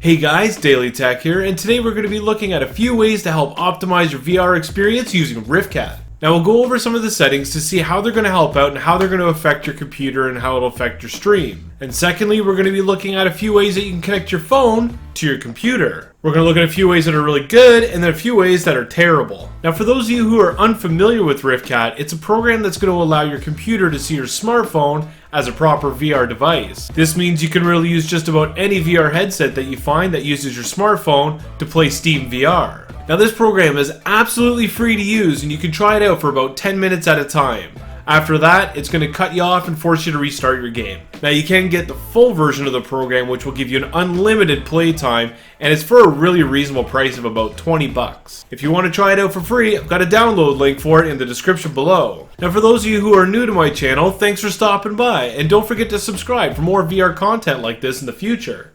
Hey guys, Daily Tech here, and today we're going to be looking at a few ways to help optimize your VR experience using Riftcat. Now we'll go over some of the settings to see how they're going to help out and how they're going to affect your computer and how it'll affect your stream. And secondly, we're going to be looking at a few ways that you can connect your phone to your computer. We're going to look at a few ways that are really good and then a few ways that are terrible. Now for those of you who are unfamiliar with Riftcat, it's a program that's going to allow your computer to see your smartphone as a proper VR device. This means you can really use just about any VR headset that you find that uses your smartphone to play SteamVR. Now this program is absolutely free to use and you can try it out for about 10 minutes at a time. After that, it's going to cut you off and force you to restart your game. Now you can get the full version of the program, which will give you an unlimited playtime, and it's for a really reasonable price of about 20 bucks. If you want to try it out for free, I've got a download link for it in the description below. Now for those of you who are new to my channel, thanks for stopping by, and don't forget to subscribe for more VR content like this in the future.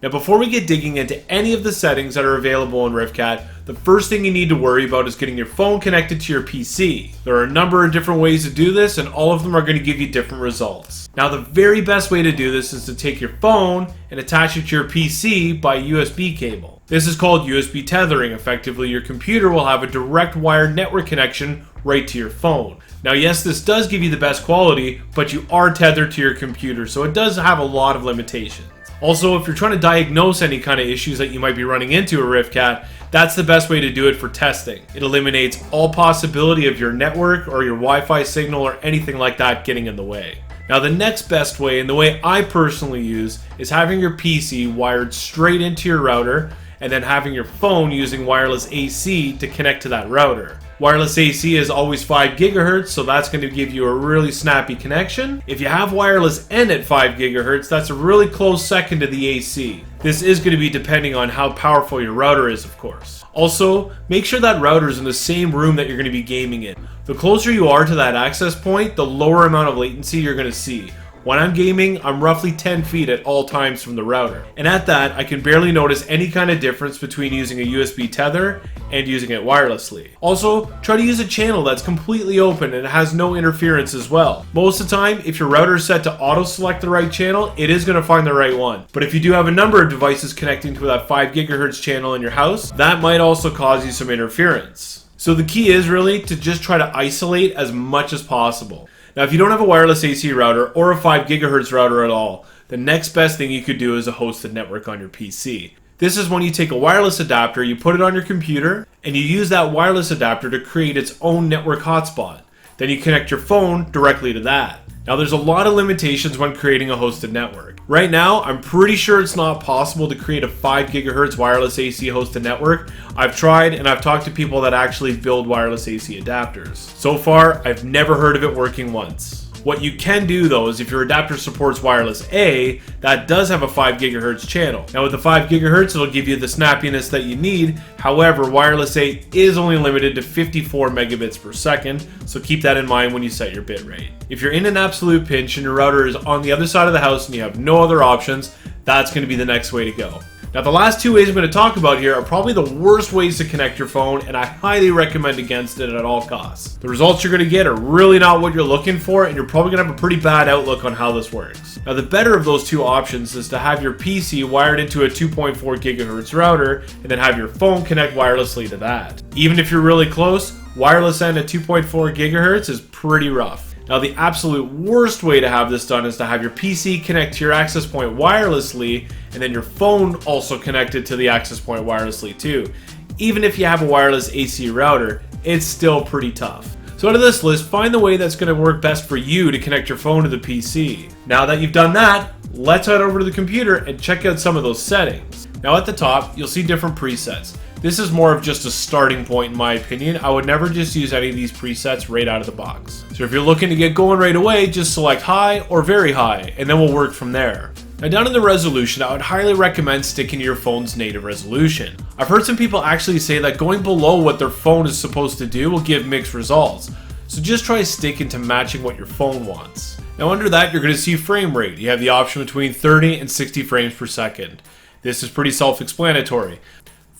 Now before we get digging into any of the settings that are available in Riftcat, the first thing you need to worry about is getting your phone connected to your PC. There are a number of different ways to do this and all of them are going to give you different results. Now the very best way to do this is to take your phone and attach it to your PC by USB cable. This is called USB tethering. Effectively, your computer will have a direct wired network connection right to your phone. Now yes, this does give you the best quality, but you are tethered to your computer, so it does have a lot of limitations. Also, if you're trying to diagnose any kind of issues that you might be running into a Riftcat, that's the best way to do it for testing. It eliminates all possibility of your network or your Wi-Fi signal or anything like that getting in the way. Now the next best way, and the way I personally use, is having your PC wired straight into your router and then having your phone using wireless AC to connect to that router. Wireless AC is always 5 GHz, so that's going to give you a really snappy connection. If you have wireless N at 5 GHz, that's a really close second to the AC. This is going to be depending on how powerful your router is, of course. Also, make sure that router is in the same room that you're going to be gaming in. The closer you are to that access point, the lower amount of latency you're going to see. When I'm gaming, I'm roughly 10 feet at all times from the router. And at that, I can barely notice any kind of difference between using a USB tether and using it wirelessly. Also, try to use a channel that's completely open and has no interference as well. Most of the time, if your router is set to auto-select the right channel, it is going to find the right one. But if you do have a number of devices connecting to that 5 GHz channel in your house, that might also cause you some interference. So the key is really to just try to isolate as much as possible. Now if you don't have a wireless AC router or a 5 GHz router at all, the next best thing you could do is a hosted network on your PC. This is when you take a wireless adapter, you put it on your computer, and you use that wireless adapter to create its own network hotspot. Then you connect your phone directly to that. Now there's a lot of limitations when creating a hosted network. Right now, I'm pretty sure it's not possible to create a 5 GHz wireless AC hosted network. I've tried and I've talked to people that actually build wireless AC adapters. So far, I've never heard of it working once. What you can do though is if your adapter supports wireless A, that does have a 5 GHz channel. Now with the 5 GHz, it'll give you the snappiness that you need. However, wireless A is only limited to 54 megabits per second, so keep that in mind when you set your bitrate. If you're in an absolute pinch and your router is on the other side of the house and you have no other options, that's going to be the next way to go. Now the last two ways I'm going to talk about here are probably the worst ways to connect your phone, and I highly recommend against it at all costs. The results you're going to get are really not what you're looking for, and you're probably going to have a pretty bad outlook on how this works. Now the better of those two options is to have your PC wired into a 2.4 GHz router and then have your phone connect wirelessly to that. Even if you're really close, wireless N at 2.4 GHz is pretty rough. Now the absolute worst way to have this done is to have your PC connect to your access point wirelessly and then your phone also connected to the access point wirelessly too. Even if you have a wireless AC router, it's still pretty tough. So out of this list, find the way that's going to work best for you to connect your phone to the PC. Now that you've done that, let's head over to the computer and check out some of those settings. Now at the top, you'll see different presets. This is more of just a starting point in my opinion. I would never just use any of these presets right out of the box. So if you're looking to get going right away, just select high or very high, and then we'll work from there. Now down in the resolution, I would highly recommend sticking to your phone's native resolution. I've heard some people actually say that going below what their phone is supposed to do will give mixed results. So just try sticking to matching what your phone wants. Now under that, you're going to see frame rate. You have the option between 30 and 60 frames per second. This is pretty self-explanatory.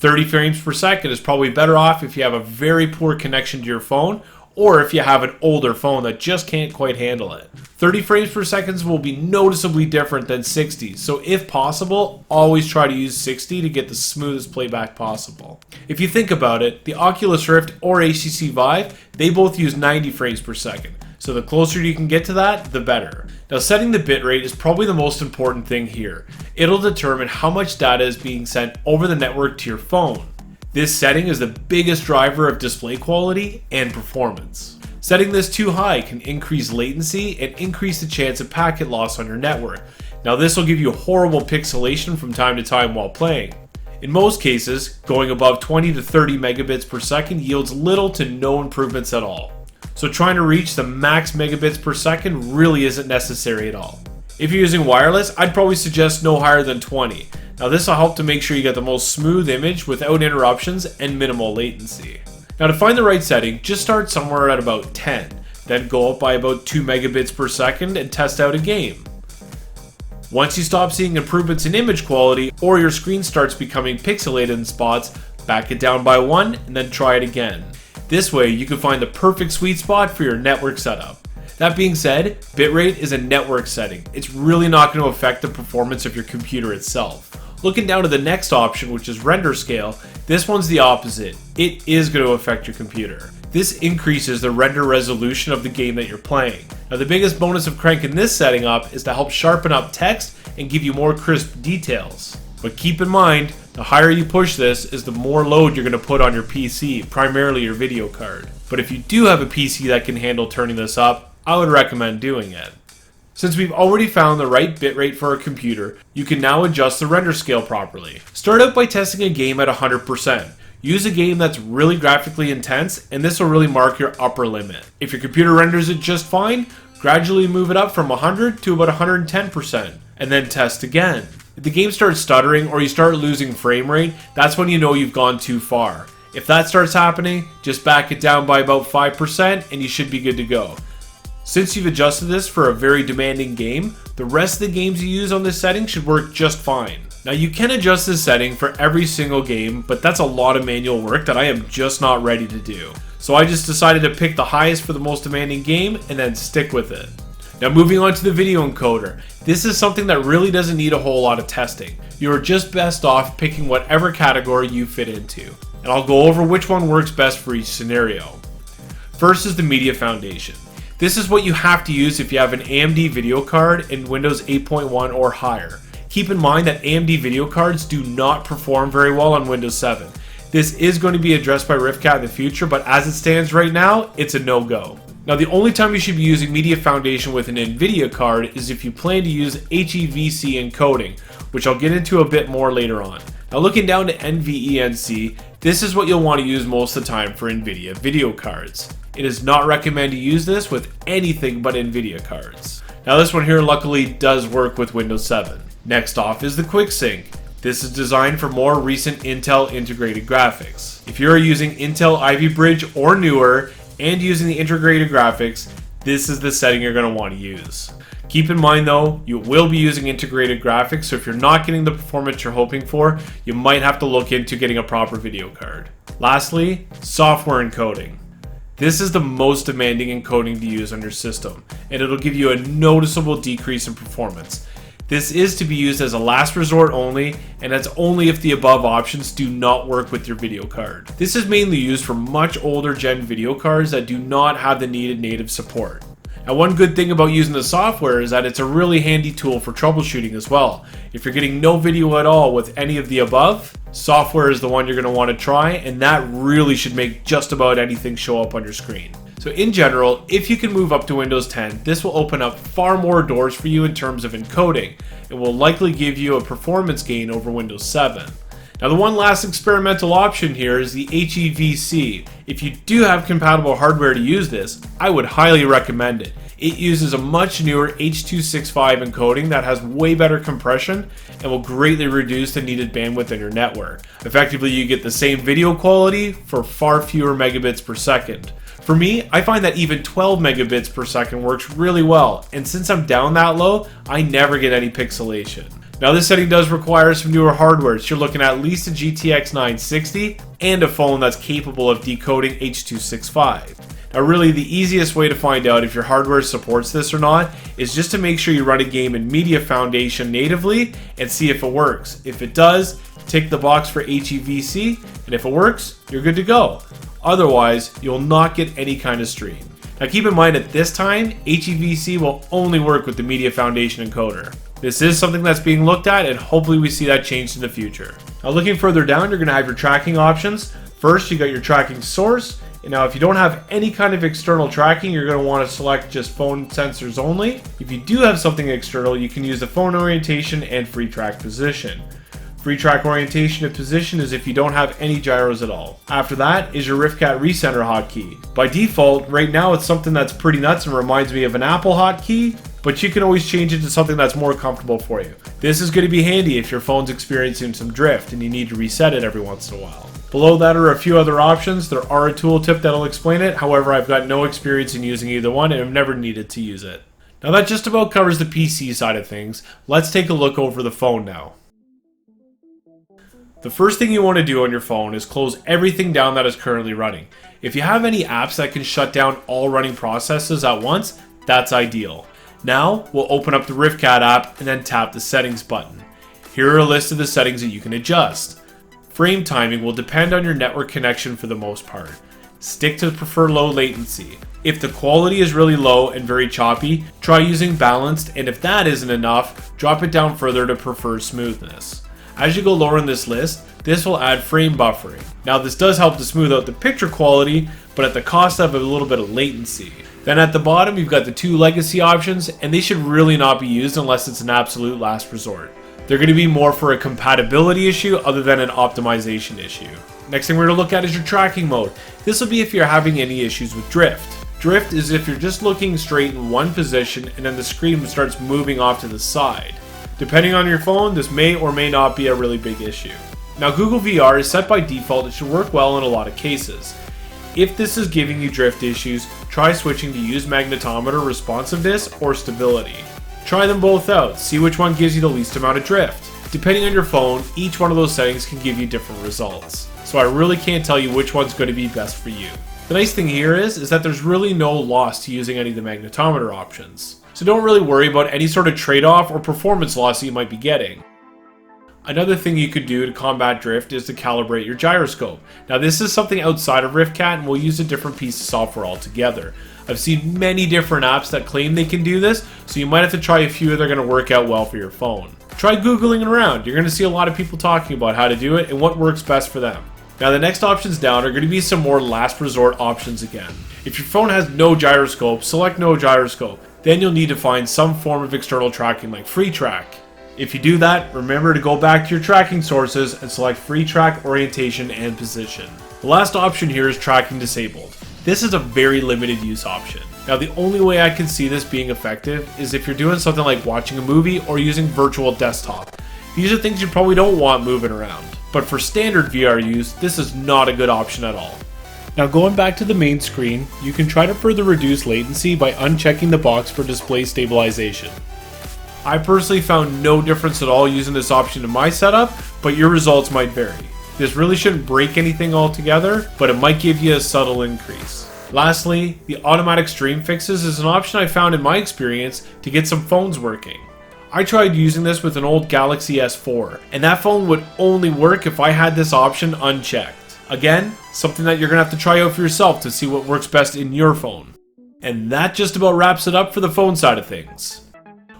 30 frames per second is probably better off if you have a very poor connection to your phone, or if you have an older phone that just can't quite handle it. 30 frames per second will be noticeably different than 60, so if possible, always try to use 60 to get the smoothest playback possible. If you think about it, the Oculus Rift or HTC Vive, they both use 90 frames per second, so the closer you can get to that, the better. Now, setting the bitrate is probably the most important thing here. It'll determine how much data is being sent over the network to your phone. This setting is the biggest driver of display quality and performance. Setting this too high can increase latency and increase the chance of packet loss on your network. Now, this will give you horrible pixelation from time to time while playing. In most cases, going above 20 to 30 megabits per second yields little to no improvements at all. So trying to reach the max megabits per second really isn't necessary at all. If you're using wireless, I'd probably suggest no higher than 20. Now, this will help to make sure you get the most smooth image without interruptions and minimal latency. Now, to find the right setting, just start somewhere at about 10, then go up by about 2 megabits per second and test out a game. Once you stop seeing improvements in image quality or your screen starts becoming pixelated in spots, back it down by 1 and then try it again. This way, you can find the perfect sweet spot for your network setup. That being said, bitrate is a network setting. It's really not going to affect the performance of your computer itself. Looking down to the next option, which is render scale, this one's the opposite. It is going to affect your computer. This increases the render resolution of the game that you're playing. Now, the biggest bonus of cranking this setting up is to help sharpen up text and give you more crisp details. But keep in mind, the higher you push this is the more load you're going to put on your PC, primarily your video card. But if you do have a PC that can handle turning this up, I would recommend doing it. Since we've already found the right bitrate for our computer, you can now adjust the render scale properly. Start out by testing a game at 100%. Use a game that's really graphically intense, and this will really mark your upper limit. If your computer renders it just fine, gradually move it up from 100 to about 110%, and then test again. If the game starts stuttering or you start losing frame rate, that's when you know you've gone too far. If that starts happening, just back it down by about 5% and you should be good to go. Since you've adjusted this for a very demanding game, the rest of the games you use on this setting should work just fine. Now, you can adjust this setting for every single game, but that's a lot of manual work that I am just not ready to do. So I just decided to pick the highest for the most demanding game and then stick with it. Now, moving on to the video encoder. This is something that really doesn't need a whole lot of testing. You are just best off picking whatever category you fit into. And I'll go over which one works best for each scenario. First is the media foundation. This is what you have to use if you have an AMD video card in Windows 8.1 or higher. Keep in mind that AMD video cards do not perform very well on Windows 7. This is going to be addressed by Riftcat in the future, but as it stands right now, it's a no-go. Now, the only time you should be using media foundation with an NVIDIA card is if you plan to use HEVC encoding, which I'll get into a bit more later on. Now, looking down to NVENC, this is what you'll want to use most of the time for NVIDIA video cards. It is not recommended to use this with anything but NVIDIA cards. Now, this one here luckily does work with Windows 7. Next off is the QuickSync. This is designed for more recent Intel integrated graphics. If you're using Intel Ivy Bridge or newer and using the integrated graphics, this is the setting you're going to want to use. Keep in mind though, you will be using integrated graphics, so if you're not getting the performance you're hoping for, you might have to look into getting a proper video card. Lastly, software encoding. This is the most demanding encoding to use on your system, and it'll give you a noticeable decrease in performance. This is to be used as a last resort only, and that's only if the above options do not work with your video card. This is mainly used for much older gen video cards that do not have the needed native support. Now, one good thing about using the software is that it's a really handy tool for troubleshooting as well. If you're getting no video at all with any of the above, software is the one you're going to want to try, and that really should make just about anything show up on your screen. So in general, if you can move up to Windows 10, this will open up far more doors for you in terms of encoding, and will likely give you a performance gain over Windows 7. Now, the one last experimental option here is the HEVC. If you do have compatible hardware to use this, I would highly recommend it. It uses a much newer H.265 encoding that has way better compression and will greatly reduce the needed bandwidth in your network. Effectively, you get the same video quality for far fewer megabits per second. For me, I find that even 12 megabits per second works really well, and since I'm down that low, I never get any pixelation. Now this setting does require some newer hardware, so you're looking at least a GTX 960 and a phone that's capable of decoding H.265. Now really the easiest way to find out if your hardware supports this or not is just to make sure you run a game in Media Foundation natively and see if it works. If it does, tick the box for HEVC, and if it works, you're good to go. Otherwise, you'll not get any kind of stream. Now keep in mind at this time, HEVC will only work with the Media Foundation encoder. This is something that's being looked at, and hopefully we see that change in the future. Now looking further down, you're going to have your tracking options. First, you got your tracking source. And now if you don't have any kind of external tracking, you're going to want to select just phone sensors only. If you do have something external, you can use the phone orientation and free track position. Free track orientation and position is if you don't have any gyros at all. After that is your Riftcat recenter hotkey. By default, right now it's something that's pretty nuts and reminds me of an Apple hotkey, but you can always change it to something that's more comfortable for you. This is going to be handy if your phone's experiencing some drift and you need to reset it every once in a while. Below that are a few other options. There are a tooltip that'll explain it, however I've got no experience in using either one and have never needed to use it. Now that just about covers the PC side of things. Let's take a look over the phone now. The first thing you want to do on your phone is close everything down that is currently running. If you have any apps that can shut down all running processes at once, that's ideal. Now, we'll open up the Riftcat app and then tap the settings button. Here are a list of the settings that you can adjust. Frame timing will depend on your network connection for the most part. Stick to prefer low latency. If the quality is really low and very choppy, try using balanced, and if that isn't enough, drop it down further to prefer smoothness. As you go lower in this list, this will add frame buffering. Now this does help to smooth out the picture quality, but at the cost of a little bit of latency. Then at the bottom, you've got the two legacy options, and they should really not be used unless it's an absolute last resort. They're going to be more for a compatibility issue other than an optimization issue. Next thing we're going to look at is your tracking mode. This will be if you're having any issues with drift. Drift is if you're just looking straight in one position and then the screen starts moving off to the side. Depending on your phone, this may or may not be a really big issue. Now Google VR is set by default. It should work well in a lot of cases. If this is giving you drift issues, try switching to use magnetometer responsiveness or stability. Try them both out, see which one gives you the least amount of drift. Depending on your phone, each one of those settings can give you different results. So I really can't tell you which one's going to be best for you. The nice thing here is that there's really no loss to using any of the magnetometer options. So don't really worry about any sort of trade-off or performance loss that you might be getting. Another thing you could do to combat drift is to calibrate your gyroscope. Now this is something outside of Riftcat and we'll use a different piece of software altogether. I've seen many different apps that claim they can do this, so you might have to try a few that are going to work out well for your phone. Try Googling around. You're going to see a lot of people talking about how to do it and what works best for them. Now the next options down are going to be some more last resort options again. If your phone has no gyroscope, select no gyroscope. Then you'll need to find some form of external tracking like free track. If you do that, remember to go back to your tracking sources and select free track orientation and position. The last option here is tracking disabled. This is a very limited use option. Now the only way I can see this being effective is if you're doing something like watching a movie or using virtual desktop. These are things you probably don't want moving around. But for standard VR use, this is not a good option at all. Now going back to the main screen, you can try to further reduce latency by unchecking the box for display stabilization. I personally found no difference at all using this option in my setup, but your results might vary. This really shouldn't break anything altogether, but it might give you a subtle increase. Lastly, the automatic stream fixes is an option I found in my experience to get some phones working. I tried using this with an old Galaxy S4, and that phone would only work if I had this option unchecked. Again, something that you're going to have to try out for yourself to see what works best in your phone. And that just about wraps it up for the phone side of things.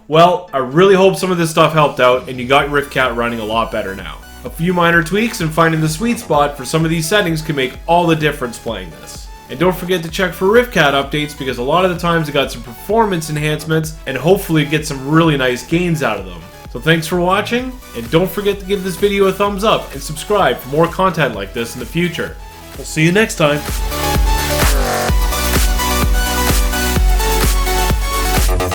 Well, I really hope some of this stuff helped out and you got your Riftcat running a lot better now. A few minor tweaks and finding the sweet spot for some of these settings can make all the difference playing this. And don't forget to check for Riftcat updates because a lot of the times it got some performance enhancements and hopefully get some really nice gains out of them. So thanks for watching, and don't forget to give this video a thumbs up and subscribe for more content like this in the future. We'll see you next time.